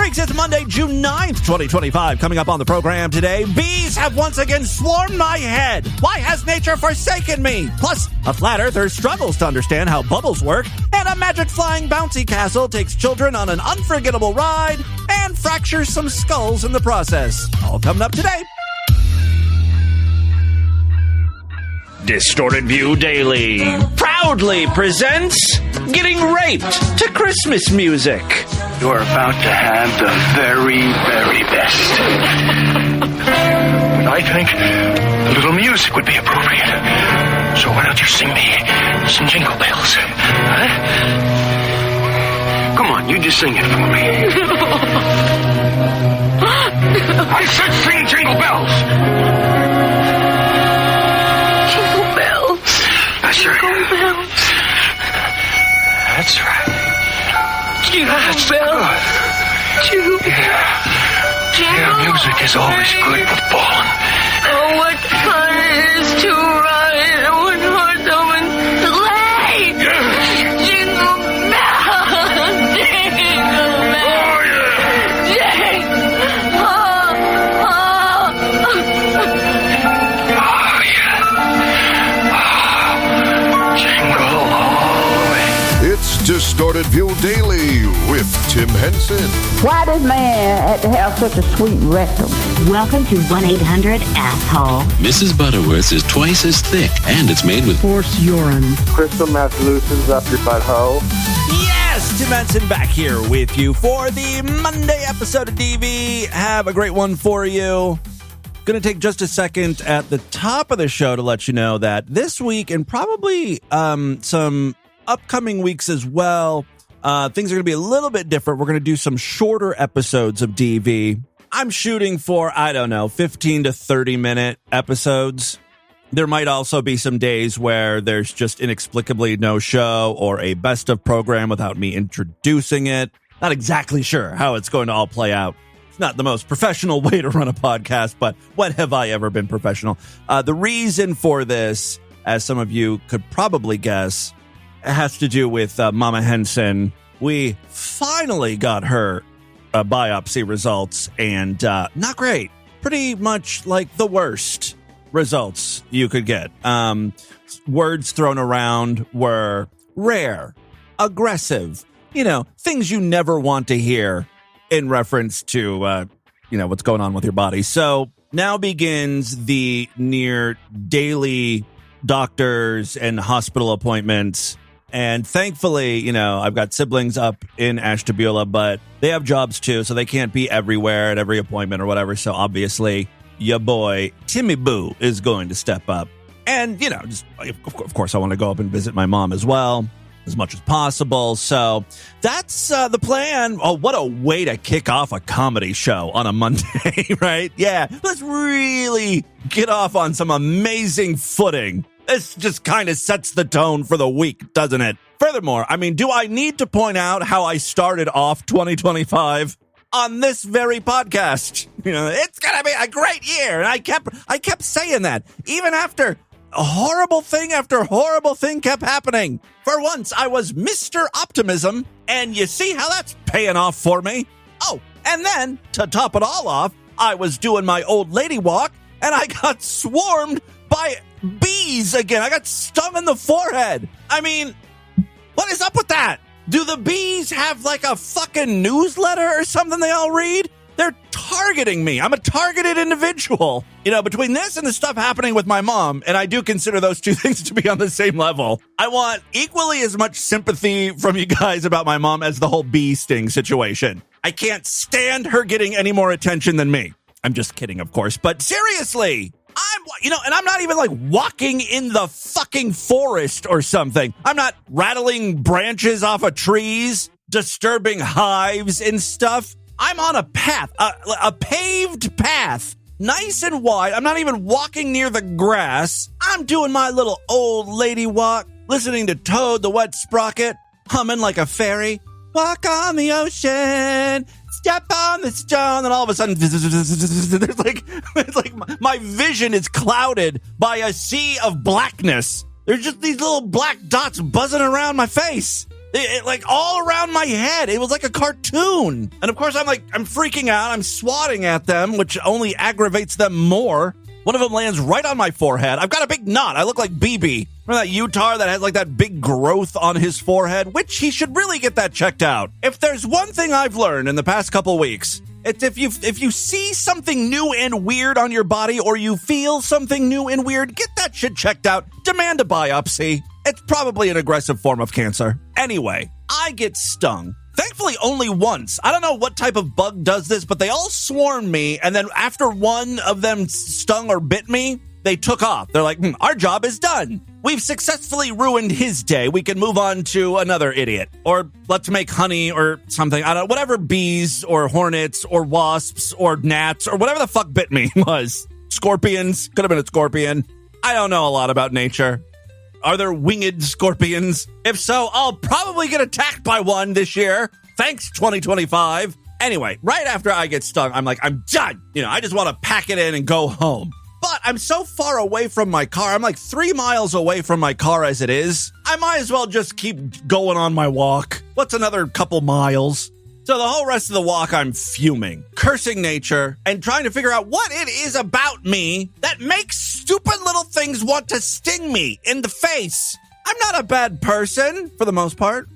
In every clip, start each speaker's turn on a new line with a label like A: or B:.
A: Freaks, it's Monday, June 9th, 2025. Coming up on the program today, bees have once again swarmed my head. Why has nature forsaken me? Plus, a flat earther struggles to understand how bubbles work, and a magic flying bouncy castle takes children on an unforgettable ride and fractures some skulls in the process. All coming up today. Distorted View Daily proudly presents Getting Raped to Christmas Music.
B: You are about to have the very, very best. And I think a little music would be appropriate. So why don't you sing me some Jingle Bells? Huh? Come on, you just sing it for me. I said sing Jingle Bells! That's right.
C: Jingle bells.
B: That's right.
C: Jingle
B: That's
C: bells.
B: good. Yeah, music is always good for falling.
C: Oh, what fun it is to ride on horse open sleigh.
B: Yeah.
C: Jingle bells. Jingle bells.
B: Oh, yeah. Jingle all the way.
D: It's Distorted View Daily with Tim Henson.
E: Why does man have to have such a sweet rectum?
F: Welcome to 1-800-ASSHOLE.
G: Mrs. Butterworth is twice as thick, and it's made with
F: Horse urine.
H: Crystal meth loosens up your butthole.
A: Yes, Tim Henson back here with you for the Monday episode of DV. Have a great one for you. Going to take just a second at the top of the show to let you know that this week and probably some upcoming weeks as well, things are going to be a little bit different. We're going to do some shorter episodes of DV. I'm shooting for, 15 to 30 minute episodes. There might also be some days where there's just inexplicably no show or a best of program without me introducing it. Not exactly sure how it's going to all play out. It's not the most professional way to run a podcast, but when have I ever been professional? The reason for this, as some of you could probably guess, has to do with Mama Henson. We finally got her biopsy results, and not great. Pretty much like the worst results you could get. Words thrown around were rare, aggressive, things you never want to hear in reference to, what's going on with your body. So now begins the near daily doctors and hospital appointments. And thankfully, I've got siblings up in Ashtabula, but they have jobs too, so they can't be everywhere at every appointment or whatever. So obviously, your boy Timmy Boo is going to step up. And, of course, I want to go up and visit my mom as well, as much as possible. So that's the plan. Oh, what a way to kick off a comedy show on a Monday, right? Yeah, let's really get off on some amazing footing. This just kind of sets the tone for the week, doesn't it? Furthermore, do I need to point out how I started off 2025 on this very podcast? It's going to be a great year. And I kept saying that even after a horrible thing after horrible thing kept happening. For once, I was Mr. Optimism, and you see how that's paying off for me. Oh, and then, to top it all off, I was doing my old lady walk, and I got swarmed by bees again. I got stung in the forehead. What is up with that? Do the bees have like a fucking newsletter or something they all read? They're targeting me. I'm a targeted individual. Between this and the stuff happening with my mom, and I do consider those two things to be on the same level, I want equally as much sympathy from you guys about my mom as the whole bee sting situation. I can't stand her getting any more attention than me. I'm just kidding, of course, but seriously, and I'm not even like walking in the fucking forest or something. I'm not rattling branches off of trees, disturbing hives and stuff. I'm on a path, a paved path, nice and wide. I'm not even walking near the grass. I'm doing my little old lady walk, listening to Toad the Wet Sprocket, humming like a fairy. Walk on the ocean, step on the stone, and all of a sudden, it's like my vision is clouded by a sea of blackness. There's just these little black dots buzzing around my face. Like all around my head. It was like a cartoon. And of course, I'm freaking out. I'm swatting at them, which only aggravates them more. One of them lands right on my forehead. I've got a big knot. I look like BB. Remember that Utah that has like that big growth on his forehead? Which he should really get that checked out. If there's one thing I've learned in the past couple weeks, it's if you see something new and weird on your body or you feel something new and weird, get that shit checked out. Demand a biopsy. It's probably an aggressive form of cancer. Anyway, I get stung. Thankfully, only once. I don't know what type of bug does this, but they all swarmed me, and then after one of them stung or bit me, they took off. They're like, our job is done. We've successfully ruined his day. We can move on to another idiot. Or let's make honey or something. I don't know, whatever bees or hornets or wasps or gnats or whatever the fuck bit me was. Scorpions. Could have been a scorpion. I don't know a lot about nature. Are there winged scorpions? If so, I'll probably get attacked by one this year. Thanks, 2025. Anyway, right after I get stung, I'm like, I'm done. I just want to pack it in and go home. But I'm so far away from my car. I'm like 3 miles away from my car as it is. I might as well just keep going on my walk. What's another couple miles? So the whole rest of the walk, I'm fuming, cursing nature, and trying to figure out what it is about me that makes stupid little things want to sting me in the face. I'm not a bad person, for the most part,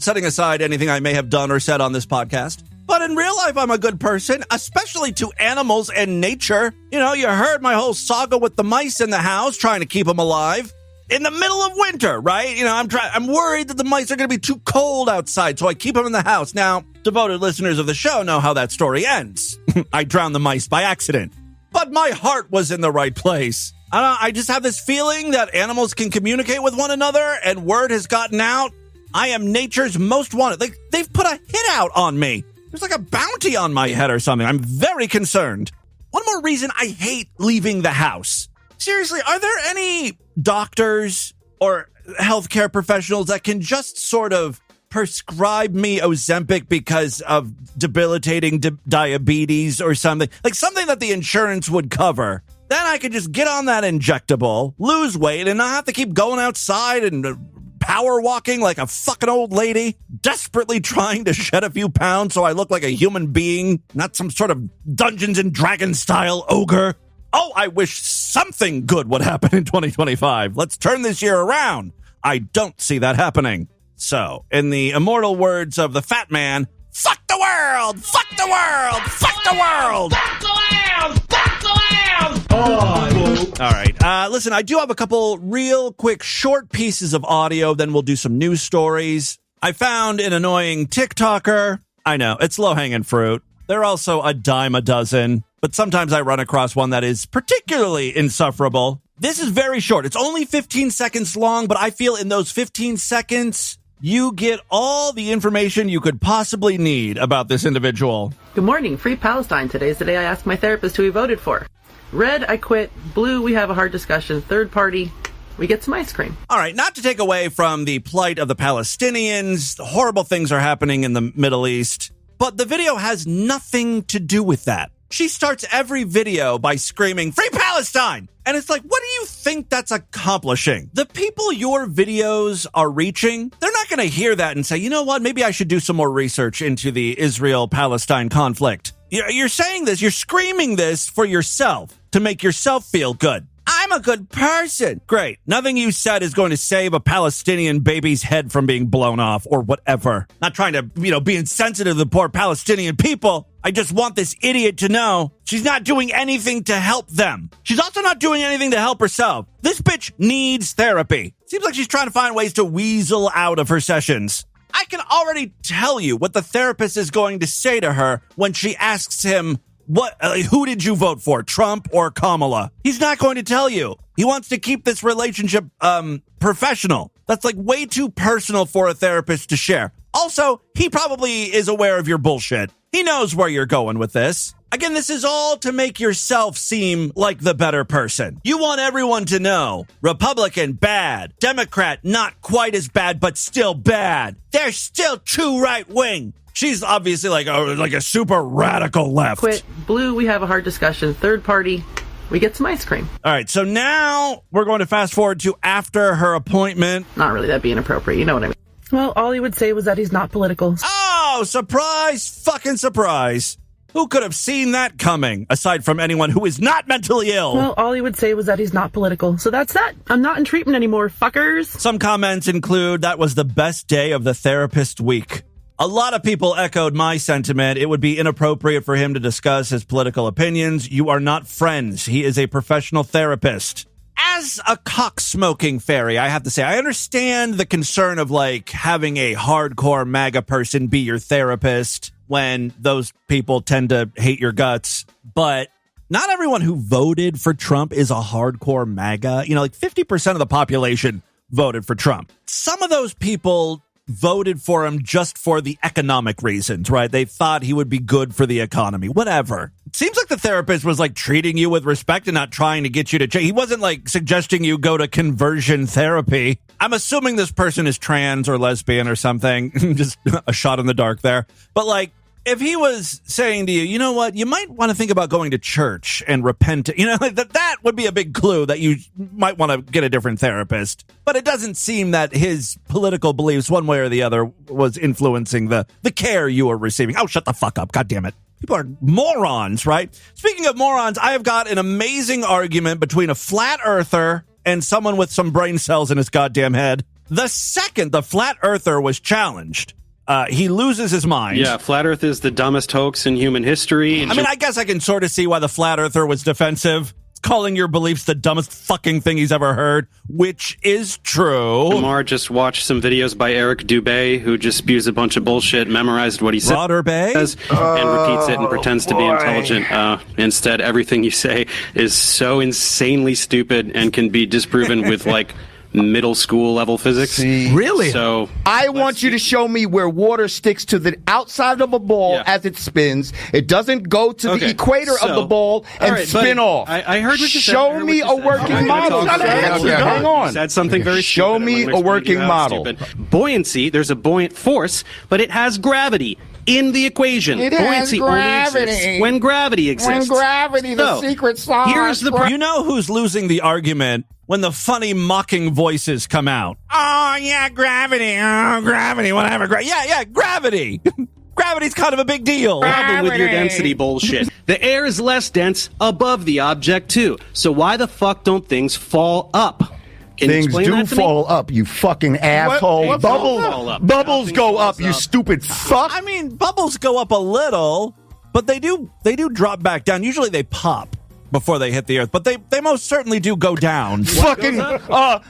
A: setting aside anything I may have done or said on this podcast. But in real life, I'm a good person, especially to animals and nature. You heard my whole saga with the mice in the house, trying to keep them alive. In the middle of winter, right? I'm worried that the mice are going to be too cold outside, so I keep them in the house. Now, devoted listeners of the show know how that story ends. I drowned the mice by accident. But my heart was in the right place. I just have this feeling that animals can communicate with one another, and word has gotten out. I am nature's most wanted. They've put a hit out on me. There's like a bounty on my head or something. I'm very concerned. One more reason I hate leaving the house. Seriously, are there any doctors or healthcare professionals that can just sort of prescribe me Ozempic because of debilitating diabetes or something? Like something that the insurance would cover. Then I could just get on that injectable, lose weight, and not have to keep going outside and power walking like a fucking old lady, desperately trying to shed a few pounds so I look like a human being, not some sort of Dungeons and Dragons style ogre. Oh, I wish something good would happen in 2025. Let's turn this year around. I don't see that happening. So, in the immortal words of the fat man, fuck the world! Fuck the world! Fuck the world! Fuck the world! Fuck the world! Oh. All right. Listen, I do have a couple real quick short pieces of audio, then we'll do some news stories. I found an annoying TikToker. I know, it's low-hanging fruit. They're also a dime a dozen. But sometimes I run across one that is particularly insufferable. This is very short. It's only 15 seconds long, but I feel in those 15 seconds, you get all the information you could possibly need about this individual.
I: Good morning. Free Palestine. Today's the day I asked my therapist who he voted for. Red, I quit. Blue, we have a hard discussion. Third party, we get some ice cream.
A: All right, not to take away from the plight of the Palestinians, horrible things are happening in the Middle East, but the video has nothing to do with that. She starts every video by screaming, "Free Palestine!" And it's like, what do you think that's accomplishing? The people your videos are reaching, they're not going to hear that and say, you know what, maybe I should do some more research into the Israel-Palestine conflict. You're saying this, you're screaming this for yourself, to make yourself feel good. I'm a good person. Great. Nothing you said is going to save a Palestinian baby's head from being blown off or whatever. Not trying to, be insensitive to the poor Palestinian people. I just want this idiot to know she's not doing anything to help them. She's also not doing anything to help herself. This bitch needs therapy. Seems like she's trying to find ways to weasel out of her sessions. I can already tell you what the therapist is going to say to her when she asks him, who did you vote for, Trump or Kamala? He's not going to tell you. He wants to keep this relationship professional. That's like way too personal for a therapist to share. Also, he probably is aware of your bullshit. He knows where you're going with this. Again, this is all to make yourself seem like the better person. You want everyone to know Republican, bad. Democrat, not quite as bad, but still bad. They're still too right-wing. She's obviously like a super radical left.
I: Quit. Blue, we have a hard discussion. Third party, we get some ice cream.
A: All right, so now we're going to fast forward to after her appointment.
I: Not really, that'd be inappropriate. You know what I mean. Well, all he would say was that he's not political.
A: Oh, surprise, fucking surprise. Who could have seen that coming, aside from anyone who is not mentally ill?
I: Well, all he would say was that he's not political. So that's that. I'm not in treatment anymore, fuckers.
A: Some comments include, that was the best day of the therapist week. A lot of people echoed my sentiment. It would be inappropriate for him to discuss his political opinions. You are not friends. He is a professional therapist. As a cock-smoking fairy, I have to say, I understand the concern of, like, having a hardcore MAGA person be your therapist when those people tend to hate your guts. But not everyone who voted for Trump is a hardcore MAGA. You know, like 50% of the population voted for Trump. Some of those people voted for him just for the economic reasons, right? They thought he would be good for the economy, whatever. It seems like the therapist was like treating you with respect and not trying to get you to change. He wasn't like suggesting you go to conversion therapy. I'm assuming this person is trans or lesbian or something. Just a shot in the dark there. But like, if he was saying to you, you know what, you might want to think about going to church and repent, you know, that would be a big clue that you might want to get a different therapist. But it doesn't seem that his political beliefs, one way or the other, was influencing the care you were receiving. Oh, shut the fuck up. God damn it. People are morons, right? Speaking of morons, I have got an amazing argument between a flat earther and someone with some brain cells in his goddamn head. The second the flat earther was challenged, he loses his mind.
J: Yeah, flat earth is the dumbest hoax in human history.
A: I mean, I guess I can sort of see why the flat earther was defensive. Calling your beliefs the dumbest fucking thing he's ever heard, which is true.
J: Lamar just watched some videos by Eric Dubé, who just spews a bunch of bullshit, memorized what he says, and repeats it and pretends to be intelligent. Instead, everything you say is so insanely stupid and can be disproven with, like, middle school level physics.
K: Really?
J: So
K: I want you to show me where water sticks to the outside of a ball as it spins. It doesn't go to the equator of the ball and spin off.
J: I heard what you said.
K: Show me a working model. Hang on.
J: You said something very
K: Show me a working model.
J: Buoyancy, there's a buoyant force, but it has gravity in the equation. Buoyancy only exists when gravity exists.
K: When gravity, the secret sauce.
A: Here's the you know who's losing the argument when the funny mocking voices come out. Oh, yeah, gravity. Oh, gravity, whatever. Gravity. Gravity's kind of a big deal.
J: Problem with your density bullshit. The air is less dense above the object, too. So why the fuck don't things fall up? Can you
K: Things
J: explain
K: do
J: that to me?
K: fall up, you fucking asshole. Bubbles go up, you stupid fuck.
A: I mean, bubbles go up a little, but they do drop back down. Usually they pop before they hit the earth, but they most certainly do go down.
K: Fucking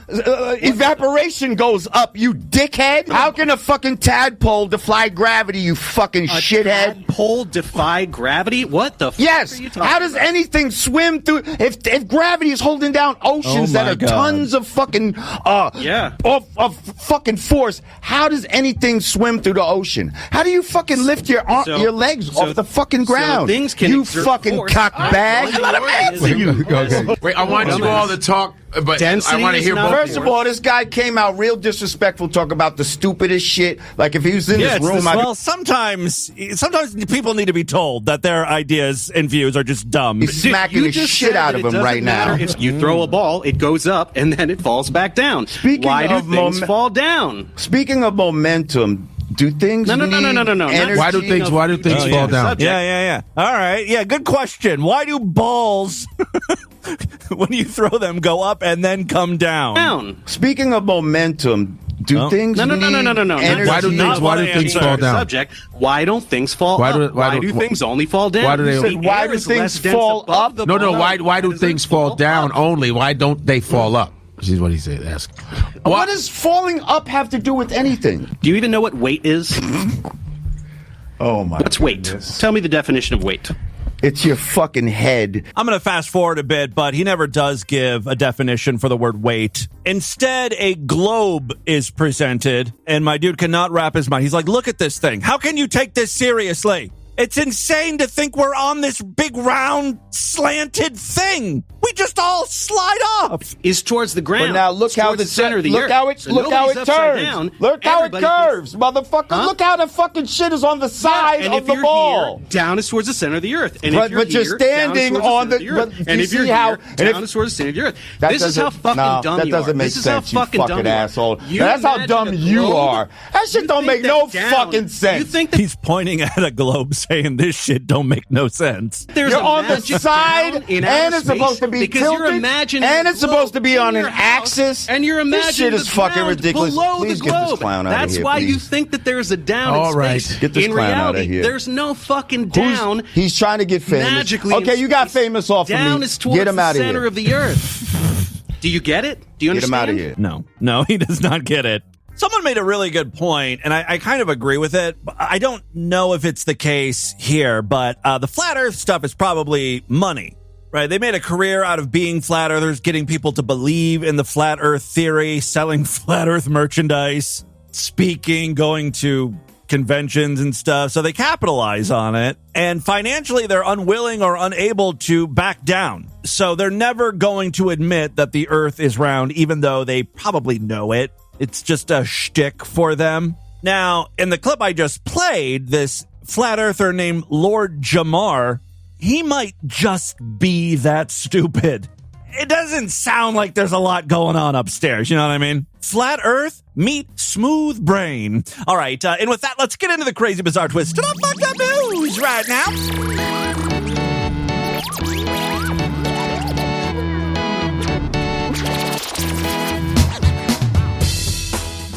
K: evaporation goes up, you dickhead. How can a fucking tadpole defy gravity, you fucking shithead?
J: Tadpole defy gravity? What the fuck
K: Yes.
J: are you talking
K: How does anything swim through if gravity is holding down oceans that are tons of fucking of fucking force? How does anything swim through the ocean? How do you fucking lift your legs off the fucking ground?
J: Things can
K: you
J: exert
K: fucking
J: force.
K: cockbag.
L: Wait, I want you all to talk, but I want to hear both.
K: First of all, this guy came out real disrespectful, talk about the stupidest shit. Like if he was in this room,
A: well, sometimes people need to be told that their ideas and views are just dumb.
K: He's smacking the shit out of him right now.
J: If you throw a ball, it goes up and then it falls back down. Why do things fall down?
K: Speaking of momentum, do things
J: No.
L: Why do things fall down?
A: Yeah. All right. Yeah, good question. Why do balls, when you throw them, go up and then come down?
K: Speaking of momentum, do things
J: No.
L: Why do things fall down?
J: Subject. Why don't things fall up? Why do things only fall down?
L: Why do they?
K: Why do things fall up?
L: No. Why do things fall down only? Why don't they fall up? This is what he said. Ask.
K: What does falling up have to do with anything?
J: Do you even know what weight is?
K: Oh my!
J: What's weight? Tell me the definition of weight.
K: It's your fucking head.
A: I'm going to fast forward a bit, but he never does give a definition for the word weight. Instead, a globe is presented, and my dude cannot wrap his mind. He's like, look at this thing. How can you take this seriously? It's insane to think we're on this big, round, slanted thing. We just all slide off.
J: Is towards the ground.
K: But now look
J: It's
K: how
J: towards the center of the earth.
K: Look how it turns. Look how it curves, motherfucker.
J: Huh?
K: Look how the fucking shit is on the side
J: and
K: of
J: if
K: the
J: you're
K: ball.
J: Here, down is towards the center of the earth. And
K: But-
J: if you're
K: but you're
J: here,
K: standing
J: down is towards
K: on
J: the
K: the-
J: center of
K: but
J: the earth.
K: do
J: And
K: you
J: if you're
K: see how-
J: here,
K: and
J: down
K: if-
J: is towards the center of the earth.
K: That
J: This is how
K: doesn't-
J: fucking
K: no,
J: dumb
K: that
J: you are.
K: doesn't make
J: This is how
K: sense, you
J: fucking
K: fucking
J: dumb
K: asshole.
J: you are.
K: That's how
J: imagine
K: dumb
J: a
K: you
J: globe?
K: are. That shit don't make
J: that
K: no
J: down.
K: fucking sense.
J: You think that
A: He's pointing at a globe saying this shit don't make no sense.
J: there's
K: You're
J: a
K: on the
J: magic
K: side,
J: down in
K: and
J: outer
K: it's supposed
J: space
K: to be
J: because
K: tilted,
J: you're imagining
K: and
J: a
K: it's supposed to be
J: globe
K: on
J: in
K: an
J: your house,
K: axis.
J: and you're
K: This
J: imagining
K: shit is
J: the
K: fucking
J: ground
K: ridiculous.
J: below
K: Please
J: the
K: get this
J: globe.
K: clown out of
J: That's
K: here,
J: why you
K: please.
J: think that there's a down
L: All
J: in
L: right.
J: space.
K: Get this
J: in
K: clown out of
J: reality,
K: here.
J: there's no fucking down.
K: He's trying to get famous.
J: Magically
K: Okay,
J: in
K: you got
J: space.
K: famous off of me.
J: Down is towards
K: Get him
J: the
K: out of
J: center
K: here.
J: of the earth. Do you get it? Do you
K: Get him
J: understand?
K: out of here.
A: No, he does not get it. Someone made a really good point, and I kind of agree with it. I don't know if it's the case here, but the flat earth stuff is probably money, right? They made a career out of being flat earthers, getting people to believe in the flat earth theory, selling flat earth merchandise, speaking, going to conventions and stuff. So they capitalize on it. And financially, they're unwilling or unable to back down. So they're never going to admit that the earth is round, even though they probably know it. It's just a shtick for them. Now, in the clip I just played, this flat earther named Lord Jamar, he might just be that stupid. It doesn't sound like there's a lot going on upstairs. You know what I mean? Flat Earth meet smooth brain. All right. And with that, let's get into the crazy, bizarre twist of fucked up news right now.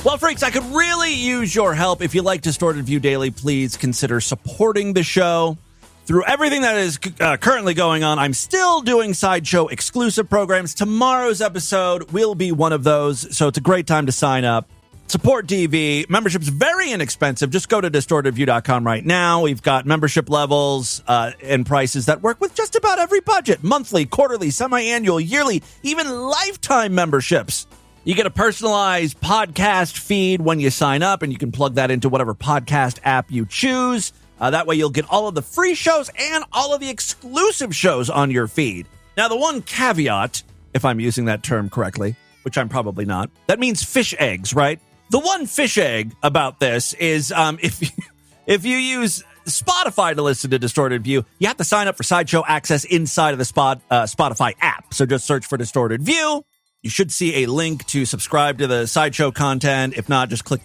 A: Well, freaks, I could really use your help. If you like Distorted View Daily, please consider supporting the show. Through everything that is currently going on, I'm still doing Sideshow exclusive programs. Tomorrow's episode will be one of those, so it's a great time to sign up. Support DV. Membership's very inexpensive. Just go to distortedview.com right now. We've got membership levels and prices that work with just about every budget. Monthly, quarterly, semi-annual, yearly, even lifetime memberships. You get a personalized podcast feed when you sign up, and you can plug that into whatever podcast app you choose. That way you'll get all of the free shows and all of the exclusive shows on your feed. Now, the one caveat, if I'm using that term correctly, which I'm probably not, that means fish eggs, right? The one fish egg about this is if you use Spotify to listen to Distorted View, you have to sign up for Sideshow access inside of the Spotify app. So just search for Distorted View. You should see a link to subscribe to the Sideshow content. If not, just click,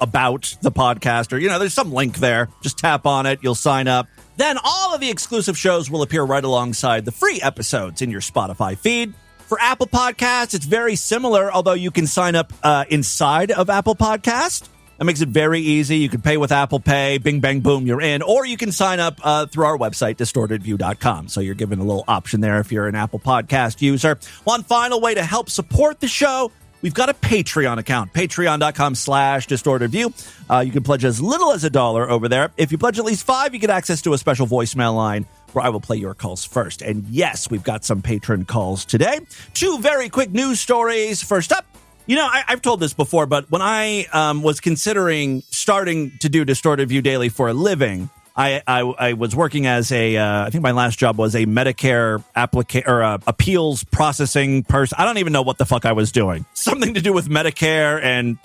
A: about the podcast or, there's some link there. Just tap on it. You'll sign up. Then all of the exclusive shows will appear right alongside the free episodes in your Spotify feed. For Apple Podcasts, it's very similar, although you can sign up inside of Apple Podcast. That makes it very easy. You can pay with Apple Pay. Bing, bang, boom, you're in. Or you can sign up through our website, distortedview.com. So you're given a little option there if you're an Apple Podcast user. One final way to help support the show, we've got a Patreon account, patreon.com/distortedview. You can pledge as little as $1 over there. If you pledge at least $5, you get access to a special voicemail line where I will play your calls first. And yes, we've got some patron calls today. 2 very quick news stories. First up, I've told this before, but when I was considering starting to do Distorted View Daily for a living, I was working as I think my last job was a Medicare appeals processing person. I don't even know what the fuck I was doing. Something to do with Medicare, and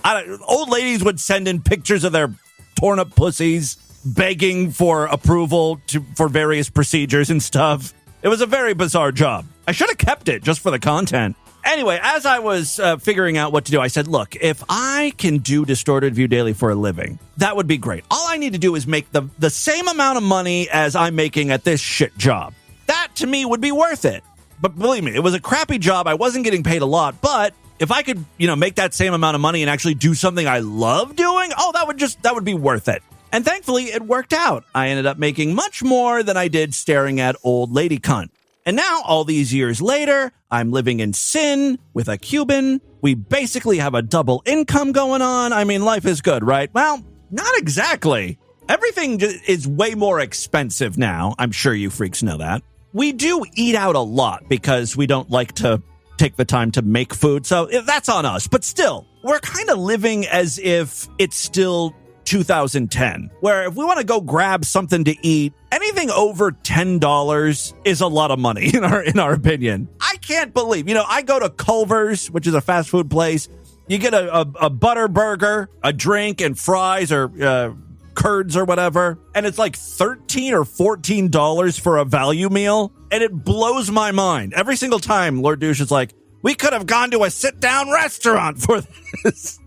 A: old ladies would send in pictures of their torn up pussies, begging for approval for various procedures and stuff. It was a very bizarre job. I should have kept it just for the content. Anyway, as I was figuring out what to do, I said, look, if I can do Distorted View Daily for a living, that would be great. All I need to do is make the same amount of money as I'm making at this shit job. That, to me, would be worth it. But believe me, it was a crappy job. I wasn't getting paid a lot. But if I could, make that same amount of money and actually do something I love doing, that would be worth it. And thankfully, it worked out. I ended up making much more than I did staring at old lady cunt. And now, all these years later, I'm living in sin with a Cuban. We basically have a double income going on. I mean, life is good, right? Well, not exactly. Everything is way more expensive now. I'm sure you freaks know that. We do eat out a lot because we don't like to take the time to make food. So that's on us. But still, we're kind of living as if it's still 2010, where if we want to go grab something to eat, anything over $10 is a lot of money in our opinion. I can't believe, I go to Culver's, which is a fast food place. You get a butter burger, a drink, and fries or curds or whatever, and it's like $13 or $14 for a value meal, and it blows my mind. Every single time, Lord Douche is like, we could have gone to a sit-down restaurant for this.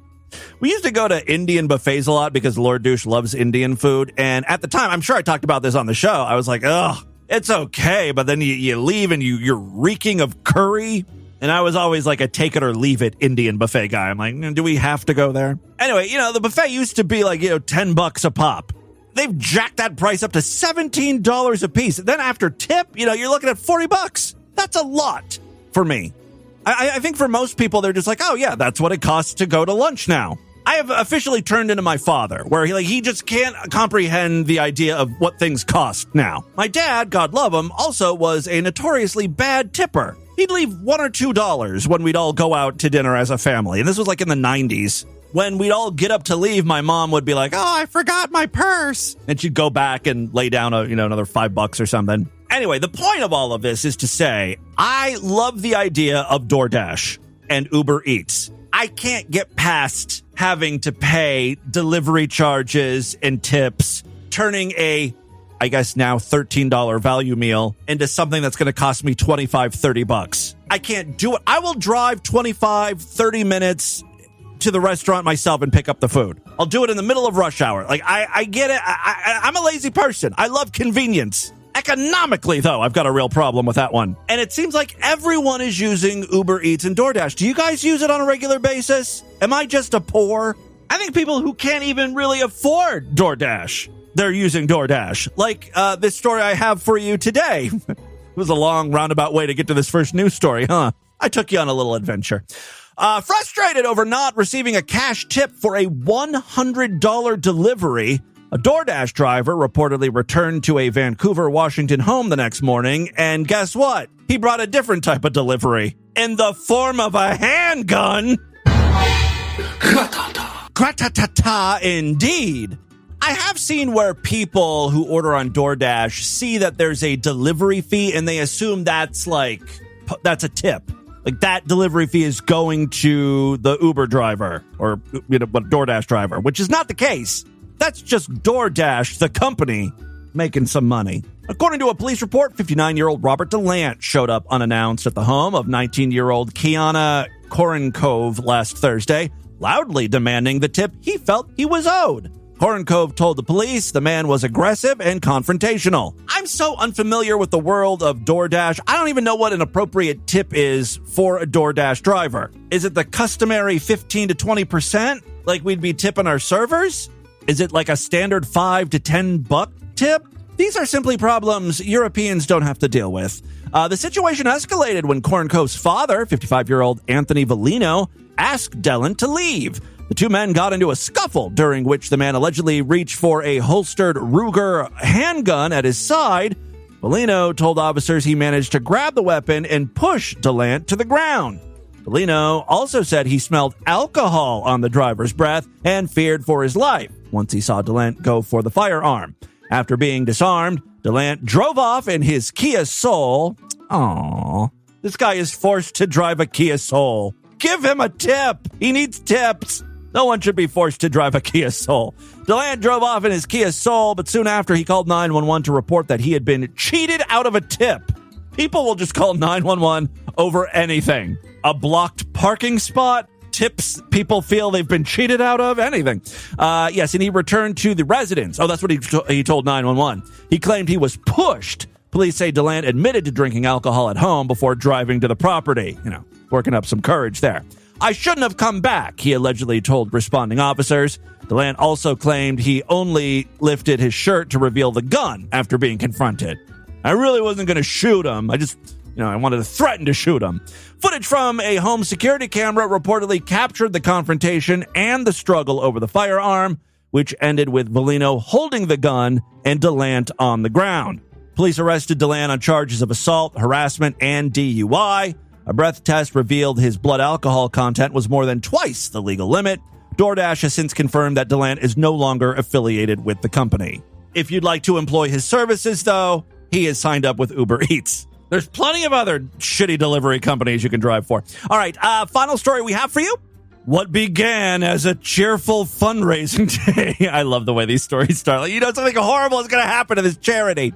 A: We used to go to Indian buffets a lot because Lord Douche loves Indian food, and at the time, I'm sure I talked about this on the show, I was like, ugh, it's okay, but then you leave and you're reeking of curry. And I was always like a take it or leave it Indian buffet guy. I'm like, do we have to go there? Anyway, the buffet used to be like, $10 a pop. They've jacked that price up to $17 a piece. Then after tip, you're looking at $40. That's a lot for me. I think for most people, they're just like, oh yeah, that's what it costs to go to lunch now. I have officially turned into my father, where he just can't comprehend the idea of what things cost now. My dad, God love him, also was a notoriously bad tipper. He'd leave $1 or $2 when we'd all go out to dinner as a family. And this was like in the 90s. When we'd all get up to leave, my mom would be like, oh, I forgot my purse. And she'd go back and lay down another $5 or something. Anyway, the point of all of this is to say, I love the idea of DoorDash and Uber Eats. I can't get past having to pay delivery charges and tips, turning I guess now $13 value meal into something that's going to cost me $25, $30. I can't do it. I will drive 25, 30 minutes to the restaurant myself and pick up the food. I'll do it in the middle of rush hour. I get it. I'm a lazy person. I love convenience. Economically, though, I've got a real problem with that one. And it seems like everyone is using Uber Eats and DoorDash. Do you guys use it on a regular basis? Am I just a poor? I think people who can't even really afford DoorDash, they're using DoorDash. Like this story I have for you today. It was a long roundabout way to get to this first news story, huh? I took you on a little adventure. Frustrated over not receiving a cash tip for a $100 delivery, a DoorDash driver reportedly returned to a Vancouver, Washington home the next morning, and guess what? He brought a different type of delivery in the form of a handgun. Gratata, indeed. I have seen where people who order on DoorDash see that there's a delivery fee and they assume that's a tip. Like that delivery fee is going to the Uber driver or DoorDash driver, which is not the case. That's just DoorDash, the company, making some money. According to a police report, 59-year-old Robert DeLant showed up unannounced at the home of 19-year-old Kiana Korenkov last Thursday, loudly demanding the tip he felt he was owed. Korenkov told the police the man was aggressive and confrontational. I'm so unfamiliar with the world of DoorDash, I don't even know what an appropriate tip is for a DoorDash driver. Is it the customary 15 to 20%, like we'd be tipping our servers? Is it like a standard $5 to $10 tip? These are simply problems Europeans don't have to deal with. The situation escalated when Korenkov's father, 55-year-old Anthony Volino, asked DeLant to leave. The two men got into a scuffle, during which the man allegedly reached for a holstered Ruger handgun at his side. Volino told officers he managed to grab the weapon and push DeLant to the ground. Volino also said he smelled alcohol on the driver's breath and feared for his life once he saw DeLant go for the firearm. After being disarmed, DeLant drove off in his Kia Soul. Aww. This guy is forced to drive a Kia Soul. Give him a tip. He needs tips. No one should be forced to drive a Kia Soul. DeLant drove off in his Kia Soul, but soon after he called 911 to report that he had been cheated out of a tip. People will just call 911 over anything. A blocked parking spot, tips people feel they've been cheated out of, anything. Yes, and he returned to the residence. Oh, that's what he told 911. He claimed he was pushed. Police say DeLant admitted to drinking alcohol at home before driving to the property. Working up some courage there. I shouldn't have come back, he allegedly told responding officers. DeLant also claimed he only lifted his shirt to reveal the gun after being confronted. I really wasn't going to shoot him. I wanted to threaten to shoot him. Footage from a home security camera reportedly captured the confrontation and the struggle over the firearm, which ended with Volino holding the gun and DeLant on the ground. Police arrested DeLant on charges of assault, harassment, and DUI. A breath test revealed his blood alcohol content was more than twice the legal limit. DoorDash has since confirmed that DeLant is no longer affiliated with the company. If you'd like to employ his services, though, he is signed up with Uber Eats. There's plenty of other shitty delivery companies you can drive for. All right, final story we have for you. What began as a cheerful fundraising day. I love the way these stories start. Like, something horrible is going to happen to this charity.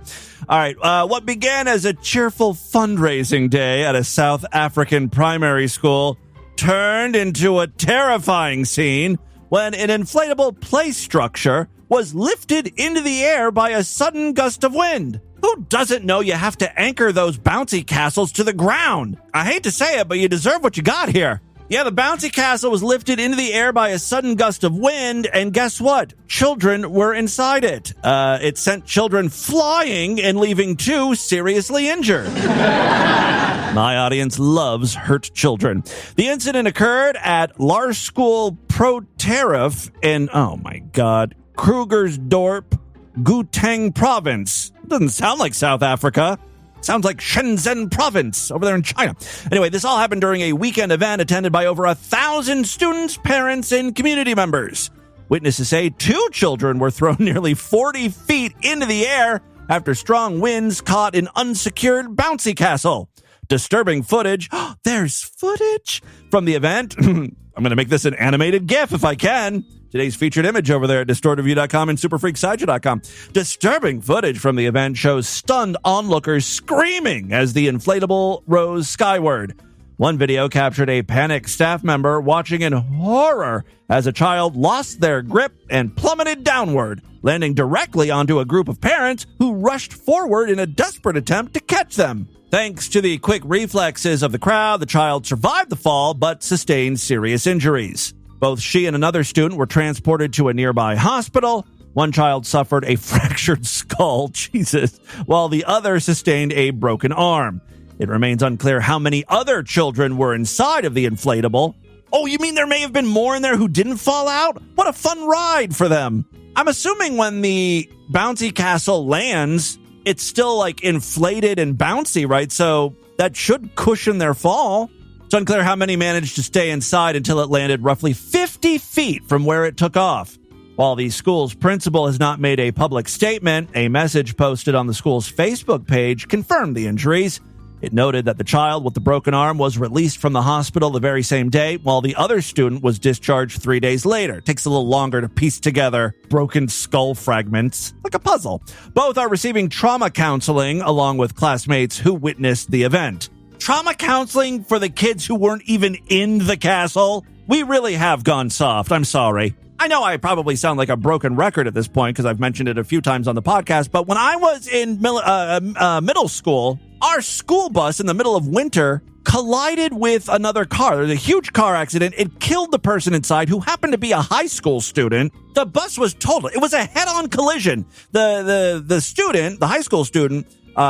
A: All right, what began as a cheerful fundraising day at a South African primary school turned into a terrifying scene when an inflatable play structure was lifted into the air by a sudden gust of wind. Who doesn't know you have to anchor those bouncy castles to the ground? I hate to say it, but you deserve what you got here. Yeah, the bouncy castle was lifted into the air by a sudden gust of wind, and guess what? Children were inside it. It sent children flying and leaving 2 seriously injured. My audience loves hurt children. The incident occurred at Laerskool Proterif in, oh my God, Krugersdorp, Gauteng province. Doesn't sound like South Africa. Sounds like Shenzhen province over there in China. Anyway, this all happened during a weekend event attended by over 1,000 students, parents, and community members. Witnesses say 2 children were thrown nearly 40 feet into the air after strong winds caught an unsecured bouncy castle. Disturbing footage. There's footage from the event. I'm going to make this an animated GIF if I can. Today's featured image over there at DistortedView.com and SuperFreakSideshow.com. Disturbing footage from the event shows stunned onlookers screaming as the inflatable rose skyward. One video captured a panicked staff member watching in horror as a child lost their grip and plummeted downward, landing directly onto a group of parents who rushed forward in a desperate attempt to catch them. Thanks to the quick reflexes of the crowd, the child survived the fall but sustained serious injuries. Both she and another student were transported to a nearby hospital. One child suffered a fractured skull, Jesus, while the other sustained a broken arm. It remains unclear how many other children were inside of the inflatable. Oh, you mean there may have been more in there who didn't fall out? What a fun ride for them. I'm assuming when the bouncy castle lands, it's still like inflated and bouncy, right? So that should cushion their fall. It's unclear how many managed to stay inside until it landed roughly 50 feet from where it took off. While the school's principal has not made a public statement, a message posted on the school's Facebook page confirmed the injuries. It noted that the child with the broken arm was released from the hospital the very same day, while the other student was discharged 3 days later. It takes a little longer to piece together broken skull fragments, like a puzzle. Both are receiving trauma counseling along with classmates who witnessed the event. Trauma counseling for the kids who weren't even in the castle? We really have gone soft. I'm sorry. I know I probably sound like a broken record at this point because I've mentioned it a few times on the podcast, but when I was in middle school, our school bus in the middle of winter collided with another car. There was a huge car accident. It killed the person inside who happened to be a high school student. The bus was totaled. It was a head-on collision. The student, the high school student,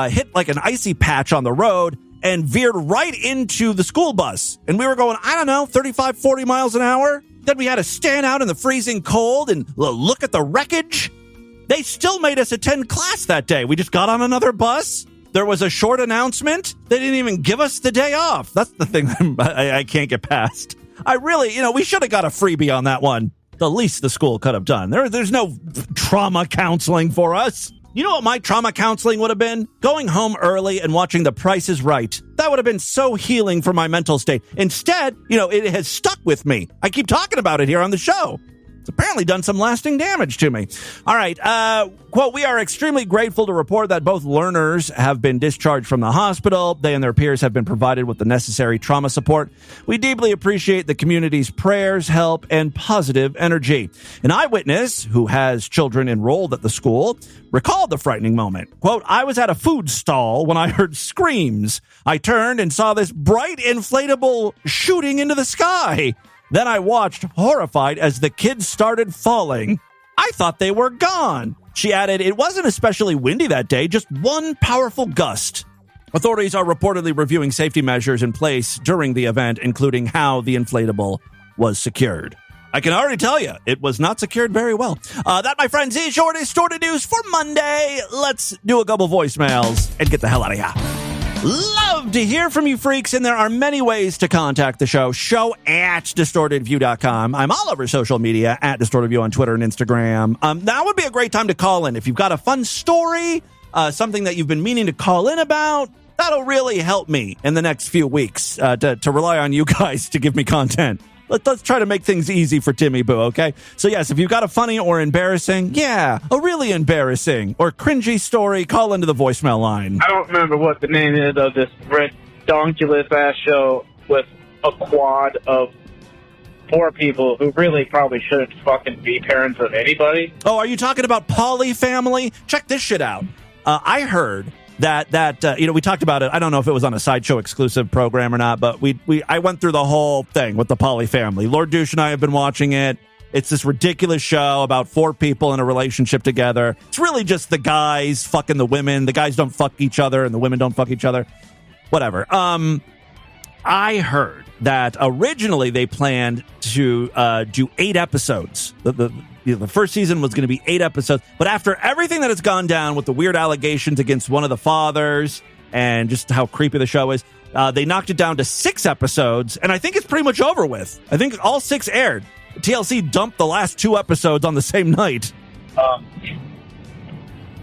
A: hit like an icy patch on the road and veered right into the school bus. And we were going, 35, 40 miles an hour. Then we had to stand out in the freezing cold and look at the wreckage. They still made us attend class that day. We just got on another bus. There was a short announcement. They didn't even give us the day off. That's the thing I can't get past. I really, we should have got a freebie on that one. The least the school could have done. There's no trauma counseling for us. You know what my trauma counseling would have been? Going home early and watching The Price is Right. That would have been so healing for my mental state. Instead, it has stuck with me. I keep talking about it here on the show. It's apparently done some lasting damage to me. All right. Quote, we are extremely grateful to report that both learners have been discharged from the hospital. They and their peers have been provided with the necessary trauma support. We deeply appreciate the community's prayers, help, and positive energy. An eyewitness who has children enrolled at the school recalled the frightening moment. Quote, I was at a food stall when I heard screams. I turned and saw this bright inflatable shooting into the sky. Then I watched, horrified, as the kids started falling. I thought they were gone. She added, it wasn't especially windy that day, just one powerful gust. Authorities are reportedly reviewing safety measures in place during the event, including how the inflatable was secured. I can already tell you, it was not secured very well. That, my friends, is your Distorted News for Monday. Let's do a couple voicemails and get the hell out of here. Love to hear from you freaks, and there are many ways to contact the show. Show at DistortedView.com. I'm all over social media at DistortedView on Twitter and Instagram. Now would be a great time to call in. If you've got a fun story, something that you've been meaning to call in about, That'll really help me in the next few weeks to rely on you guys to give me content. Let's try to make things easy for Timmy Boo, okay? So, yes, if you've got a funny or embarrassing, a really embarrassing or cringy story, call into the voicemail line.
M: I don't remember what the name is of this redonkulous-ass show with a quad of 4 people who really probably shouldn't fucking be parents of anybody.
A: Oh, are you talking about Poly Family? Check this shit out. I heard that we talked about it. I don't know if it was on a Sideshow exclusive program or not, but I went through the whole thing with the Poly Family. Lord Douche and I have been watching it. It's this ridiculous show about 4 people in a relationship together. It's really just the guys fucking the women. The guys don't fuck each other and the women don't fuck each other. Whatever. I heard that originally they planned to do 8 episodes. The first season was going to be 8 episodes, but after everything that has gone down with the weird allegations against one of the fathers and just how creepy the show is, they knocked it down to 6 episodes, and I think it's pretty much over with. I think all 6 aired. TLC dumped the last 2 episodes on the same night.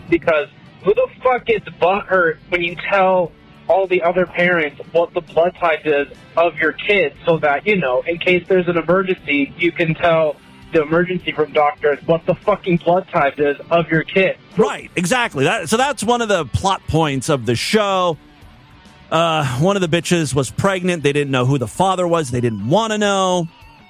M: Because who the fuck gets butthurt when you tell all the other parents what the blood type is of your kid so that, in case there's an emergency, you can tell the emergency room doctors what the fucking blood type is of your kid.
A: Right, exactly. So that's one of the plot points of the show. One of the bitches was pregnant. They didn't know who the father was. They didn't want to know.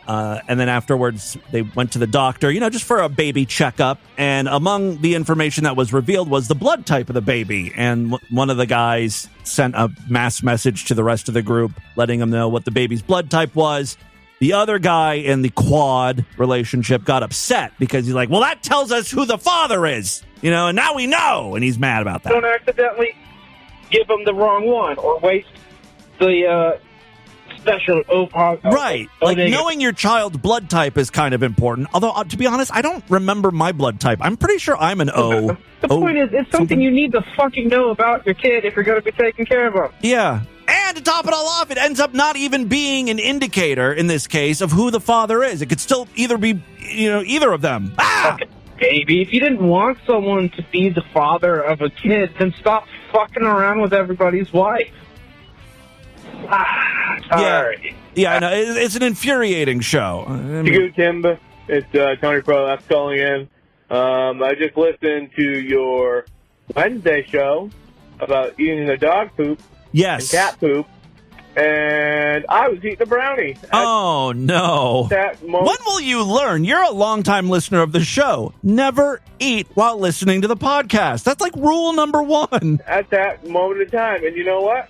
A: And then afterwards, they went to the doctor, just for a baby checkup. And among the information that was revealed was the blood type of the baby. And one of the guys sent a mass message to the rest of the group, letting them know what the baby's blood type was. The other guy in the quad relationship got upset because he's like, well, that tells us who the father is, and now we know. And he's mad about that.
M: Don't accidentally give them the wrong one or waste the special
A: right. Like knowing your child's blood type is kind of important. Although, to be honest, I don't remember my blood type. I'm pretty sure I'm an O.
M: The point is, it's something you need to fucking know about your kid if you're going to be taking care of them.
A: Yeah. And to top it all off, it ends up not even being an indicator, in this case, of who the father is. It could still either be, either of them.
M: Okay, baby, if you didn't want someone to be the father of a kid, then stop fucking around with everybody's wife. Sorry.
A: Yeah, I know. It's an infuriating show.
N: Good, Timba. It's Tony Pro. I'm calling in. I just listened to your Wednesday show about eating the dog poop.
A: Yes.
N: And cat poop. And I was eating a brownie.
A: Oh, no. When will you learn? You're a longtime listener of the show. Never eat while listening to the podcast. That's like rule number 1.
N: At that moment in time. And you know what?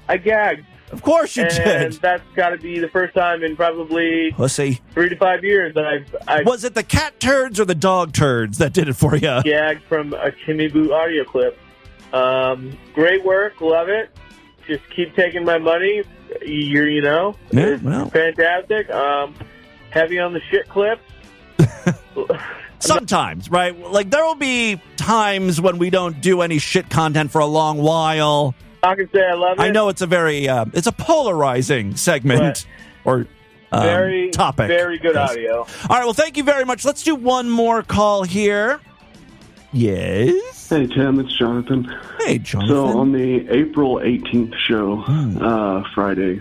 N: I gagged.
A: Of course you did.
N: And that's got to be the first time in probably 3 to 5 years that I've
A: Was it the cat turds or the dog turds that did it for you?
N: Gagged from a Timmy Boo audio clip. Great work. Love it. Just keep taking my money. It's fantastic. Heavy on the shit clips.
A: Sometimes, right? Like, there will be times when we don't do any shit content for a long while.
N: I can say I love it.
A: I know it's a very, it's a polarizing segment or
N: very
A: topic.
N: Very good audio.
A: All right, well, thank you very much. Let's do one more call here. Yes?
O: Hey, Tim, it's Jonathan.
A: Hey, Jonathan.
O: So, on the April 18th show, Friday,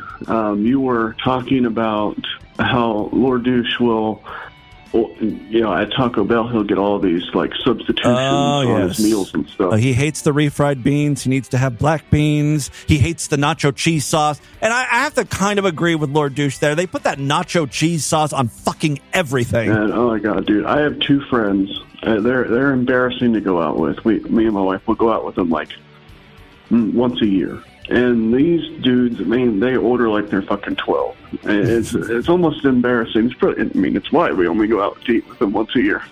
O: you were talking about how Lord Douche will, at Taco Bell, he'll get all these, substitutions on his meals and stuff.
A: He hates the refried beans. He needs to have black beans. He hates the nacho cheese sauce. And I have to kind of agree with Lord Douche there. They put that nacho cheese sauce on fucking everything.
O: And, oh, my God, dude. I have 2 friends. They're embarrassing to go out with. Me and my wife will go out with them, once a year. And these dudes, they order like they're fucking 12. It's almost embarrassing. It's why we only go out to eat with them once a year.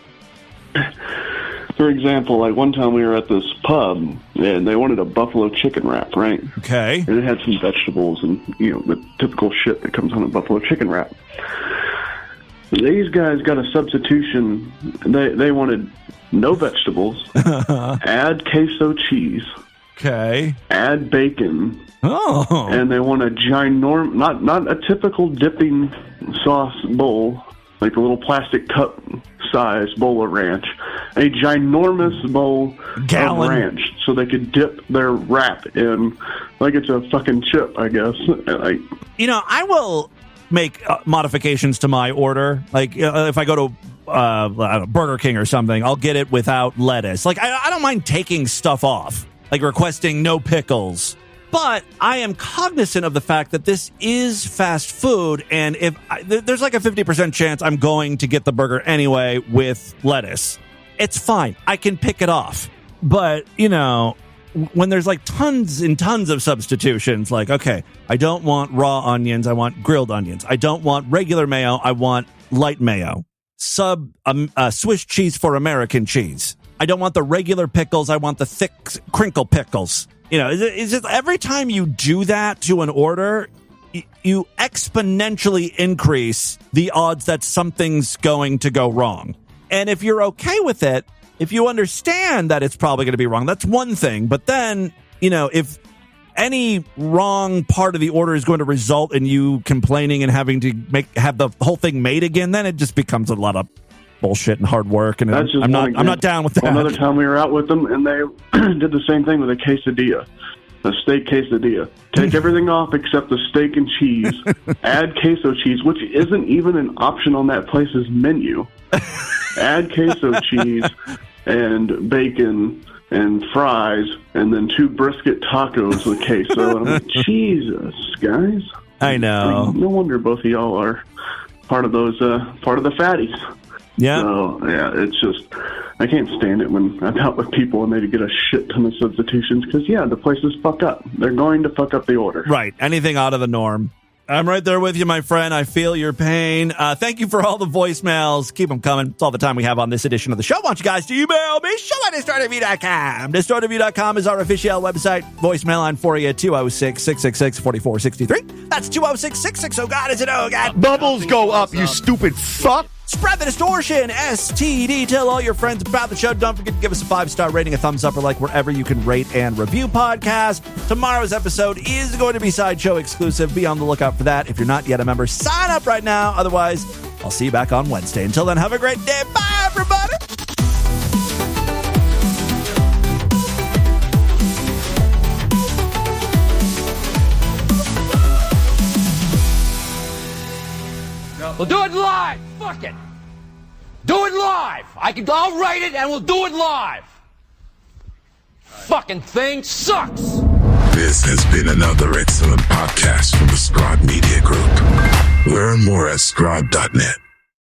O: For example, one time we were at this pub, and they wanted a buffalo chicken wrap, right?
A: Okay.
O: And it had some vegetables and, the typical shit that comes on a buffalo chicken wrap. These guys got a substitution. They wanted no vegetables, add queso cheese.
A: Okay.
O: Add bacon.
A: Oh.
O: And they want a ginormous, not a typical dipping sauce bowl, like a little plastic cup size bowl of ranch, a ginormous bowl of ranch, so they could dip their wrap in like it's a fucking chip, I guess. Like,
A: you know, I will make modifications to my order. Like if I go to Burger King or something, I'll get it without lettuce. Like I don't mind taking stuff off, like requesting no pickles. But I am cognizant of the fact that this is fast food, and if there's like a 50% chance I'm going to get the burger anyway with lettuce, it's fine. I can pick it off. But, you know, when there's like tons and tons of substitutions, like, okay, I don't want raw onions, I want grilled onions. I don't want regular mayo, I want light mayo. Swiss cheese for American cheese. I don't want the regular pickles, I want the thick crinkle pickles. You know, is it every time you do that to an order, you exponentially increase the odds that something's going to go wrong. And if you're okay with it, if you understand that it's probably going to be wrong, that's one thing. But then, you know, if any wrong part of the order is going to result in you complaining and having to have the whole thing made again, then it just becomes a lot of bullshit and hard work, and I'm not down with that.
O: Another time we were out with them, and they did the same thing with a quesadilla, a steak quesadilla. Take everything off except the steak and cheese. Add queso cheese, which isn't even an option on that place's menu. Add queso cheese and bacon and fries, and then 2 brisket tacos with queso. And I'm like, Jesus, guys!
A: I know.
O: No wonder both of y'all are part of those, part of the fatties.
A: Yeah.
O: So, yeah, it's just, I can't stand it when I'm out with people and they get a shit ton of substitutions because, yeah, the places fuck up. They're going to fuck up the order.
A: Right. Anything out of the norm. I'm right there with you, my friend. I feel your pain. Thank you for all the voicemails. Keep them coming. It's all the time we have on this edition of the show. I want you guys to email me, show@destroyedreview.com. Destroyedreview.com is our official website. Voicemail line for you, 206-666-4463. That's 206-660. Oh, God, is it? Oh, God.
K: Bubbles go up, you stupid fuck.
A: Spread the distortion, STD. Tell all your friends about the show. Don't forget to give us a 5-star rating, a thumbs up, or like wherever you can rate and review podcasts. Tomorrow's episode is going to be Sideshow exclusive. Be on the lookout for that. If you're not yet a member, sign up right now. Otherwise, I'll see you back on Wednesday. Until then, have a great day. Bye, everybody.
P: We'll do it live. Fuck it. Do it live. I'll write it and we'll do it live. Fucking thing sucks.
Q: This has been another excellent podcast from the Scribe Media Group. Learn more at scribe.net.